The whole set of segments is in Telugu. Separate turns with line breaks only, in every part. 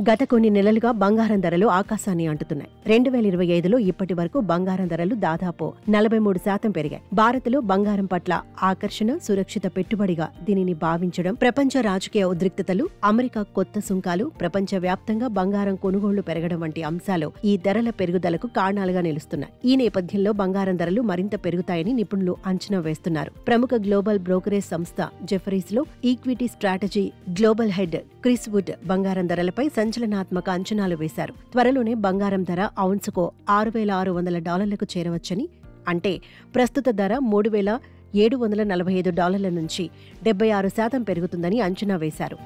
గత కొన్ని నెలలుగా బంగారం ధరలు ఆకాశాన్ని అంటుతున్నాయి. 2025లో ఇప్పటి వరకు బంగారం ధరలు దాదాపు 43% పెరిగాయి. భారత్లో బంగారం పట్ల ఆకర్షణ, సురక్షిత పెట్టుబడిగా దీనిని భావించడం, ప్రపంచ రాజకీయ ఉద్రిక్తతలు, అమెరికా కొత్త సుంకాలు, ప్రపంచ వ్యాప్తంగా బంగారం కొనుగోళ్లు పెరగడం వంటి అంశాలు ఈ ధరల పెరుగుదలకు కారణాలుగా నిలుస్తున్నాయి. ఈ నేపథ్యంలో బంగారం ధరలు మరింత పెరుగుతాయని నిపుణులు అంచనా వేస్తున్నారు. ప్రముఖ గ్లోబల్ బ్రోకరేజ్ సంస్థ జెఫరీస్ లో equity strategy global head Chris Wood బంగారం ధరలపై సంచలనాత్మక అంచనాలు వేశారు. త్వరలోనే బంగారం ధర ఔన్సుకు $6,600కు చేరవచ్చని, అంటే ప్రస్తుత ధర $3,745 నుంచి 76% పెరుగుతుందని అంచనా వేశారు.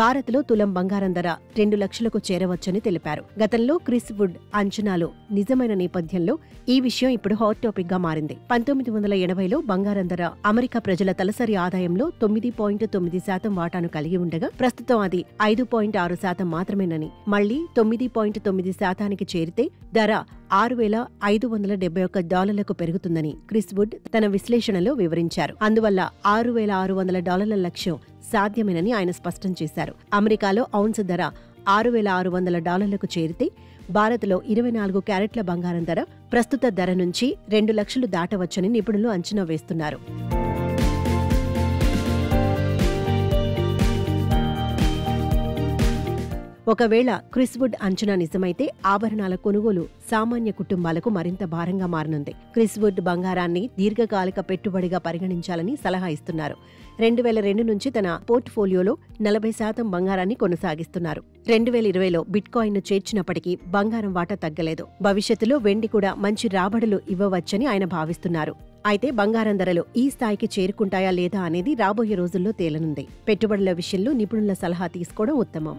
భారత్లో తులం బంగారం ధర 2 లక్షలకు చేరవచ్చని తెలిపారు. గతంలో క్రిస్ వుడ్ అంచనాలు నిజమైన నేపథ్యంలో ఈ విషయం ఇప్పుడు హాట్ టాపిక్ గా మారింది. 1980లో బంగారం ధర అమెరికా ప్రజల తలసరి ఆదాయంలో 9.9% వాటాను కలిగి ఉండగా ప్రస్తుతం అది 5.6% మాత్రమేనని, మళ్లీ 9.9%కి చేరితే ధర $6,571కు పెరుగుతుందని క్రిస్ వుడ్ తన విశ్లేషణలో వివరించారు. అందువల్ల $6,600 లక్ష్యం సాధ్యమేనని ఆయన స్పష్టం చేశారు. అమెరికాలో ఔన్స్ ధర $6,600కు చేరితే భారత్లో 24 క్యారెట్ల బంగారం ధర ప్రస్తుత ధర నుంచి 2 లక్షలు దాటవచ్చని నిపుణులు అంచనా వేస్తున్నారు. ఒకవేళ క్రిస్ వుడ్ అంచనా నిజమైతే ఆభరణాల కొనుగోలు సామాన్య కుటుంబాలకు మరింత భారంగా మారనుంది. క్రిస్ వుడ్ బంగారాన్ని దీర్ఘకాలిక పెట్టుబడిగా పరిగణించాలని సలహా ఇస్తున్నారు. 2002 నుంచి తన పోర్ట్ఫోలియోలో 40% బంగారాన్ని కొనసాగిస్తున్నారు. 2020లో బిట్కాయిన్ను చేర్చినప్పటికీ బంగారం వాటా తగ్గలేదు. భవిష్యత్తులో వెండి కూడా మంచి రాబడులు ఇవ్వవచ్చని ఆయన భావిస్తున్నారు. అయితే బంగారం ధరలు ఈ స్థాయికి చేరుకుంటాయా లేదా అనేది రాబోయే రోజుల్లో తేలనుంది. పెట్టుబడుల విషయంలో నిపుణుల సలహా తీసుకోవడం ఉత్తమం.